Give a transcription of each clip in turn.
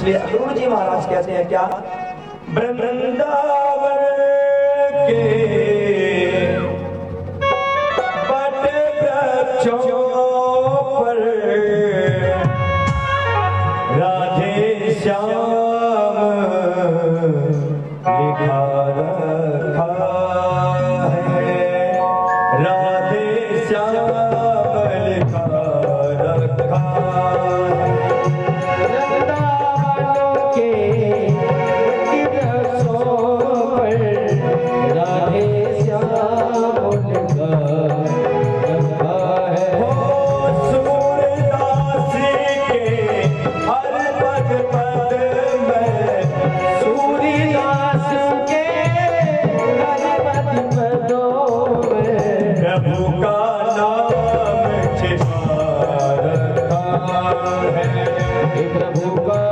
इसलिए अक्रूर जी महाराज कहते हैं क्या, वृंदावन के बट वृक्षों पर राधे श्याम लिखा रखा है, राधे श्याम लिखा रखा है। वृंदावन के राधे श्याम लिखा रखा है। हो सूरदास के हर पद पद में, सूरदास के हर पद पदों में प्रभु का नाम छिपा रखा है, प्रभु का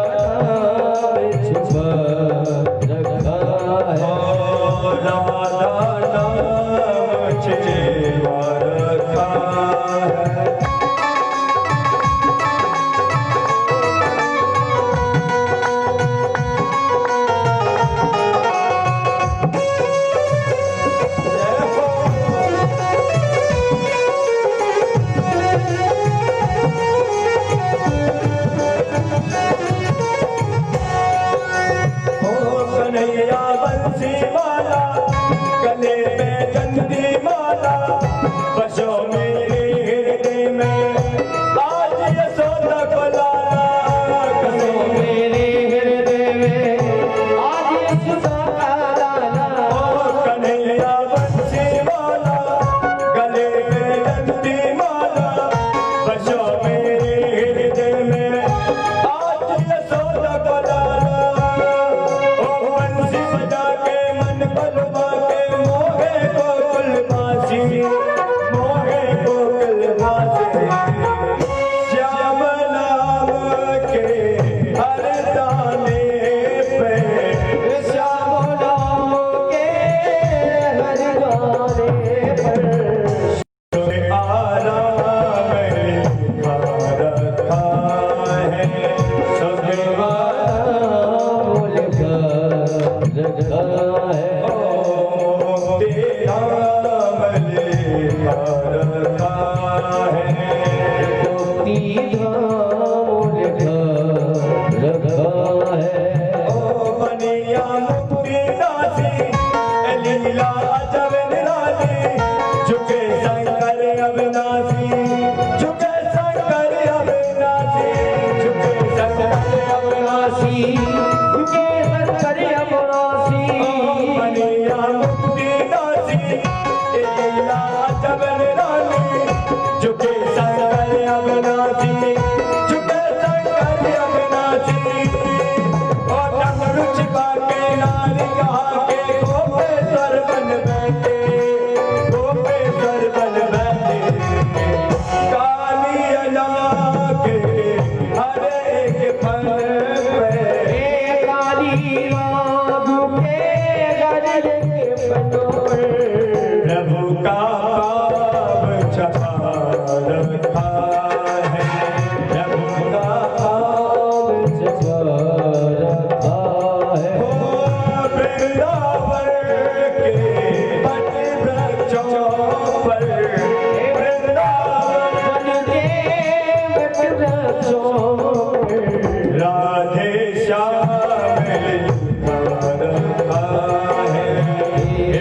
नाम छिपा रखा है। राधा नाम छिपा रखा है। कन्हैया बंसी माला, गले में चंदी माला, बसों मेरे हृदय में आज यशोदा को लाला, बसों मेरे हृदय में आज यशोदा का लाला। कन्हैया बंसी माला, गले में चंदी माला, बसों मेरे हृदय में आज यशोदा को लाला। श्याम नाम के हर दाने पे, श्याम नाम के हर दाने पर आराम लिखा रखा है, सब आराम लिखा रखा है। तेरा नाम लिखा रखा है, धाम लिखा रखा है। ओ बनिया मुक्ति दासी, लीला अजब निराली, झुके शंकर अविनाशी, झुके शंकर अविनाशी, झुके शंकर अविनाशी, झुके शंकर अविनाशी। बनिया मुक्ति दासी, लीला अजब निराली, झुके शंकर अविनाशी, झुके शंकर अविनाशी। और डमरू छिपा के नारी कहा के गोपेश्वर बन बैठे, गोपेश्वर बन बैठे। काली अला के हर एक फल पे, काली राग के हर एक फलों पे प्रभु का पाव छपा रखा है, प्रभु का पाव छपा रखा है। हो वृंदावन के बट वृक्षों पर, वृंदावन के बट वृक्षों पर राधे श्याम लिखा रखा है,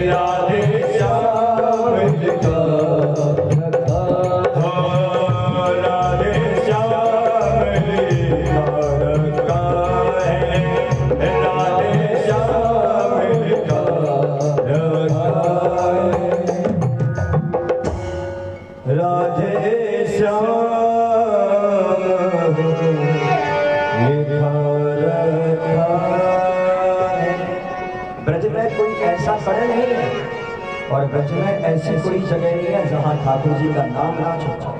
राधे श्याम लिखा रखा है। राधे श्याम लिखा रखा है, राधे श्याम लिखा रखा है, राधे श्याम लिखा रखा है। ब्रज में कोई ऐसा करण नहीं है और ब्रज में ऐसी कोई जगह नहीं है जहाँ ठाकुर जी का नाम ना छुपा।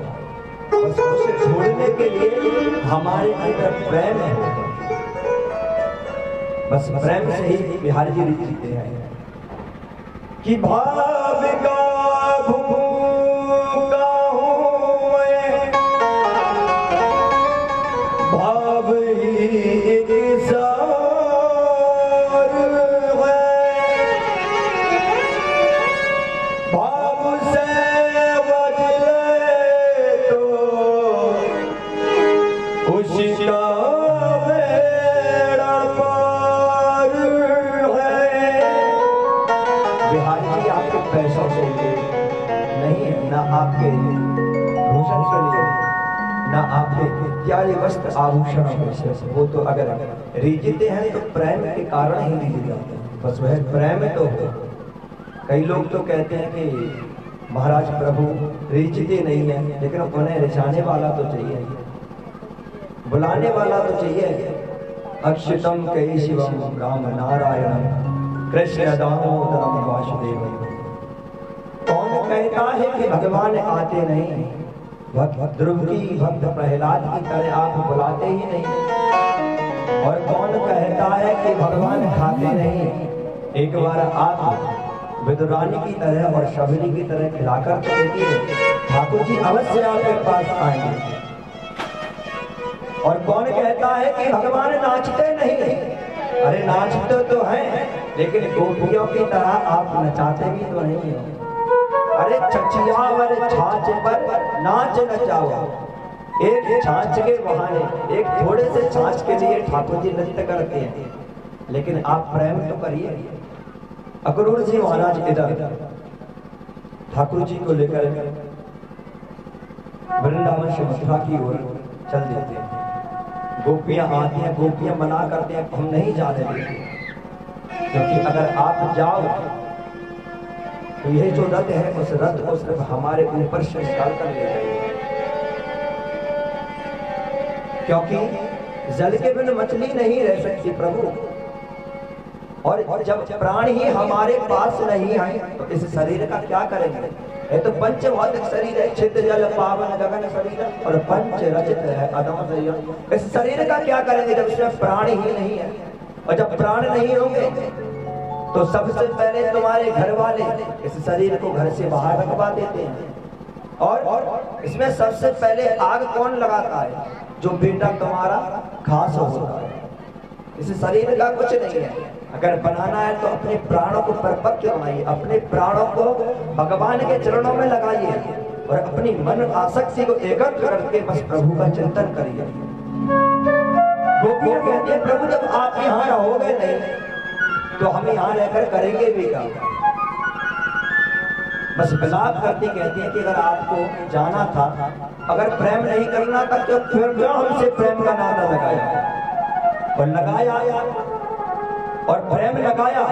बस उसे छोड़ने के लिए हमारे अंदर प्रेम है, बस प्रेम से ही बिहारी जी लिखते हैं कि भाव का भूखा हूँ मैं, भाव ही एक आपके भूषण के लिए, न आपके प्यारे वस्त्र आभूषण के, वो तो अगर रीझते हैं तो प्रेम के कारण ही रीझ जाते हैं, बस वह प्रेम तो हो। कई लोग तो कहते हैं कि महाराज प्रभु रीझते नहीं है, लेकिन उन्हें रिझाने वाला तो चाहिए, बुलाने वाला तो चाहिए। अक्षितम केशवम राम नारायण कृष्ण दामोदरम वासुदेव। कौन कहता है कि भगवान आते नहीं? भक्त ध्रुव की, भक्त प्रहलाद की तरह आप बुलाते ही नहीं। और कौन कहता है कि भगवान खाते नहीं? एक बार आप विदुरानी की तरह और शबरी की तरह खिलाकर तो देखिए, ठाकुर जी अवश्य आपके पास आएंगे। और कौन कहता है कि भगवान नाचते नहीं? अरे नाचते तो हैं, लेकिन गोपियों की तरह आप नचाते भी तो नहीं हो। अरे चचियावर छाछ पर नाच नचाओ, एक छाछ के बहाने, एक थोड़े से छाछ के लिए ठाकुर जी नृत्य करते हैं, लेकिन आप प्रेम तो करिए। अक्रूर जी महाराज इधर ठाकुर जी को लेकर वृंदावन से मथुरा की ओर चल देते हैं। गोपियां आती हैं, गोपियां मना करते हैं, हम नहीं जा रहे, क्योंकि अगर आप जाओ तो यह जो रथ है उस रथ को सिर्फ हमारे ऊपर से निकाल कर ले जाएंगे, क्योंकि जल के बिन मछली नहीं रह सकती प्रभु। और जब प्राण ही हमारे पास नहीं आए तो इस शरीर का क्या करेंगे? ये तो पंच भौतिक शरीर है, चित्त जल पावन गगन शरीर, और पंच रचित है अदम शरीर। इस शरीर का क्या करेंगे जब इसमें प्राण ही नहीं है? और जब प्राण नहीं होंगे तो सबसे पहले तुम्हारे घर वाले इस शरीर को घर से बाहर रखवा देते हैं। और इसमें सबसे पहले आग कौन लगाता है? जो बेटा तुम्हारा खास होता है। इस शरीर का कुछ नहीं है। अगर बनाना है तो अपने प्राणों को परपक्व बनाइए, अपने प्राणों को भगवान के चरणों में लगाइए और अपनी मन आसक्ति को एकत्र करके बस प्रभु का चिंतन करिए। गोपियां कहती है प्रभु जब आप यहाँ रहोगे नहीं तो हम यहाँ रहकर करेंगे भी क्या? बस विलाप करती कहती है कि अगर आपको जाना था, अगर प्रेम नहीं करना था तो फिर क्यों हमसे प्रेम का नाता लगाया? और लगाया और प्रेम लगाया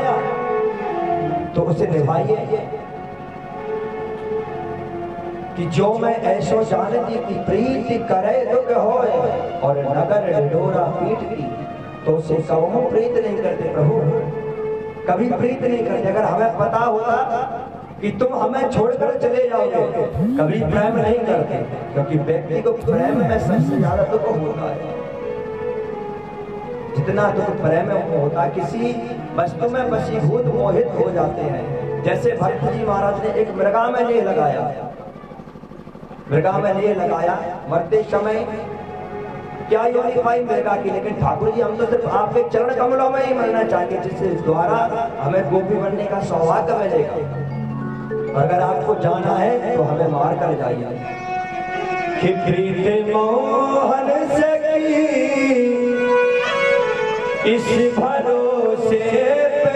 तो उसे निभाइए कि जो मैं ऐसो जानती कि प्रीति करे दुख होए, और नगर डोरा पीठ की तो उसे कबहू प्रीत नहीं करते प्रभु, कभी प्रीत नहीं करते। अगर हमें पता होता कि तुम हमें छोड़कर चले जाओगे, कभी प्रेम नहीं करते, क्योंकि व्यक्ति को प्रेम में सबसे ज्यादा दुख होता है। जितना दुख प्रेम में होता है, किसी वस्तु में वशीभूत मोहित हो जाते हैं। जैसे भक्त जी महाराज ने एक मृगा में लेह लगाया, मृगा में लेह लगाया, मरते समय क्या योनि पाई मृगा की, लेकिन ठाकुर जी हम तो सिर्फ आपके चरण कमलों में ही मरना चाहते, जिससे द्वारा हमें गोपी बनने का सौभाग्य मिलेगा। अगर आपको जाना है तो हमें मार कर जाइए। प्रीत मोहन से इस भरोसे पे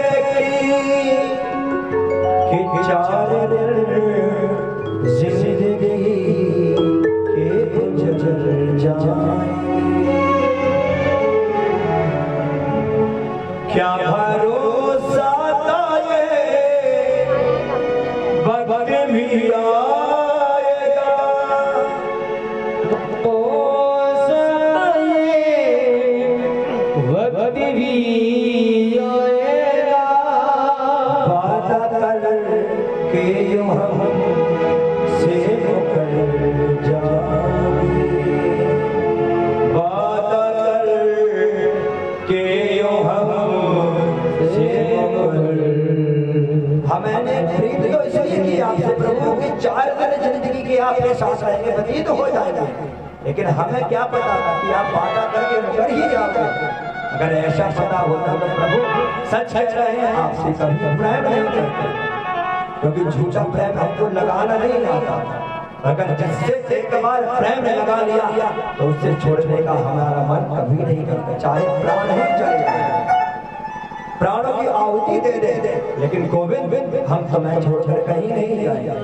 कि चार जिंदगी के गुजर जाए, क्या भरोसा था ये वक्त भी आएगा, वक्त भी आएगा, वादा कर के यूं हम से मुकर जाएंगे, वादा कर के यूं हम से मुकर। हमने खरीद तो इसलिए की आपसे प्रभु की 4 दिन जिंदगी के आपके साथ रहेंगे, व्यतीत हो जाएंगे, लेकिन हमें क्या पता था कि आप वादा करके मुकर ही जाओगे। अगर ऐसा पता होता तो प्रभु सच कह रहे हैं आपसे कभी प्रेम नहीं करते, क्योंकि झूठा प्रेम हमको लगाना नहीं आता। अगर जिससे एक बार प्रेम लगा लिया तो उससे छोड़ने का हमारा मन कभी नहीं करता, चाहे प्राण ही चले जाए, प्राणों की आहुति दे दे, लेकिन गोविंद हम तुम्हें छोड़कर कहीं नहीं जाएंगे।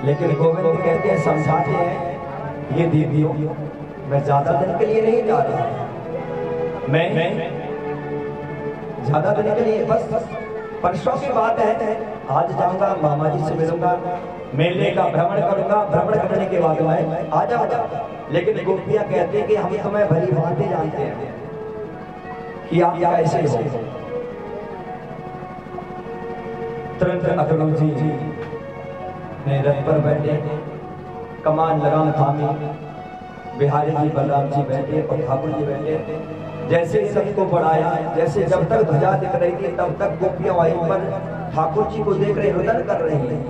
लेकिन गोविंद कहते हैं, समझाते हैं, ये दीदियों मैं ज्यादा दिन के लिए नहीं जा रहा, मैं ज्यादा दिन के लिए बस परसों की बात है, आज जाऊंगा मामा जी से मिलूंगा, मेले का भ्रमण करूंगा, भ्रमण करने के बाद मैं आ जाऊंगा। लेकिन गोपियां कहते हैं कि हम तुम्हें भली भांति जानते हैं कि आप कैसे हो। तुरंत अकरूर जी ने रथ पर बैठे, कमान लगाम थामी, बिहारी जी बलराम जी बैठे और ठाकुर जी बैठे। जैसे ही सबको बढ़ाया, जैसे जब तक ध्वजा दिख रही थी तब तक गोपियां वहीं पर ठाकुर जी को देख रहे, रुदन कर रही हैं।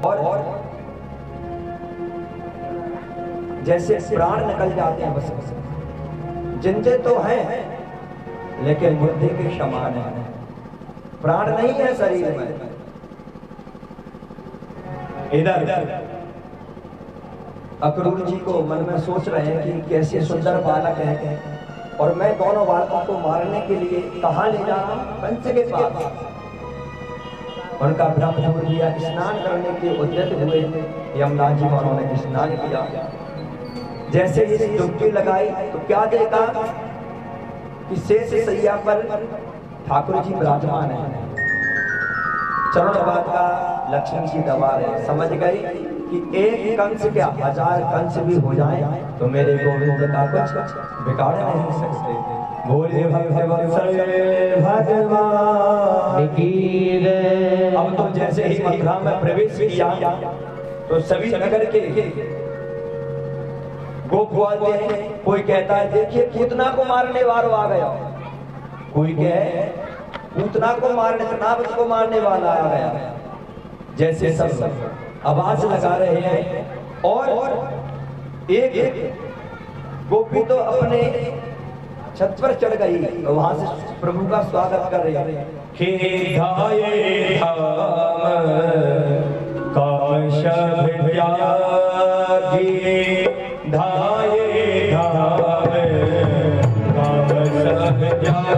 और जैसे प्राण निकल जाते हैं, बस जिंदे तो हैं लेकिन मुर्दे के समान है, प्राण नहीं है शरीर में। इधर अकरूर जी को मन में सोच रहे हैं कि कैसे सुंदर बालक है और मैं दोनों बालकों को मारने के लिए कहां ले जा रहा हूं, कंस के पास। उनका भ्रम दूर किया, स्नान करने के उद्यत हुए यमुना जी में, उन्होंने स्नान किया। जैसे ही डुबकी लगाई तो क्या देखा कि शेष सैया पर ठाकुर जी विराजमान है, चरण बात का लक्ष्मण जी दबा रहे। समझ गई कि एक कंस क्या 1000 कंस भी हो जाए तो मेरे गोविंद का कुछ बिगाड़ नहीं सकते। बोले भगवान की जय। अब तो जैसे ही मथुरा में प्रवेश किया तो सभी नगर के गोप बोलते हैं, कोई कहता है देखिए पूतना को मारने वाला आ गया, कोई कहे पूतना को मारने, तनावत को मारने वाला आ गया। जैसे सब आवाज लगा रहे हैं और एक गोपी तो अपने छत पर चढ़ गई और वहां से प्रभु का स्वागत कर रही है। हे धाये धाम काश त्यागी, धाये धाम काश त्यागी,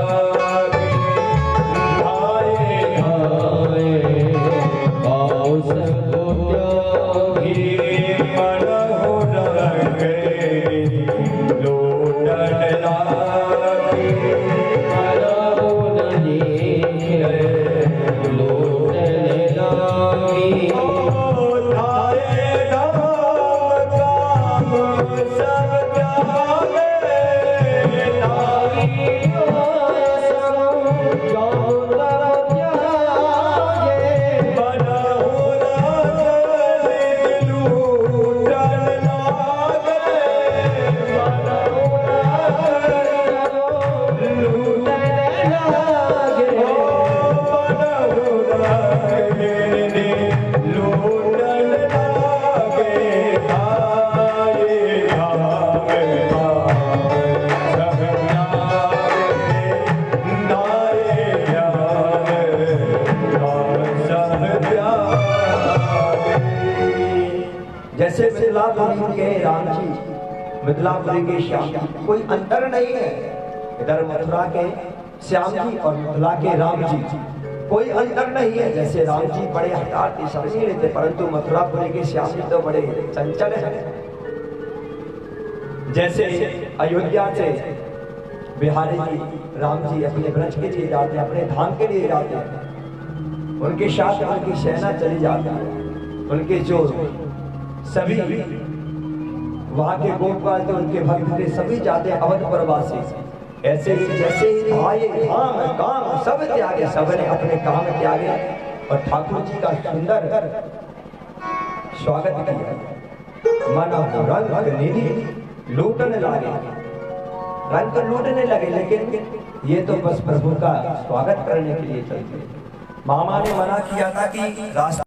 जैसे मिथिलापुरी के राम जी, मिथिलापुरी के श्याम जी, कोई अंतर नहीं है। इधर मथुरा के श्याम जी और मिथिला के राम जी, कोई अंतर नहीं है। जैसे राम जी बड़े हथियार थे, शर्मीले थे, परंतु मथुरापुरी के श्याम जी तो बड़े चंचल हैं। जैसे अयोध्या से बिहारी जी राम जी अपने ब्रज के लिए जाते हैं, अपने धाम के लिए जाते हैं, उनके साथ उनकी सेना चली जाती है, उनके जो सभी वहां के गोपाल थे, उनके भक्त थे, सभी जाते अवध प्रवासी। ऐसे ही जैसे ही आए धाम काम सब त्यागे, सबने अपने काम त्यागे और ठाकुर जी का सुंदर स्वागत किया। माना रंग निधि लूटने लगे, रंग लूटने लगे, लेकिन ये तो बस प्रभु का स्वागत करने के लिए चलते। मामा ने मना किया था कि रास्ता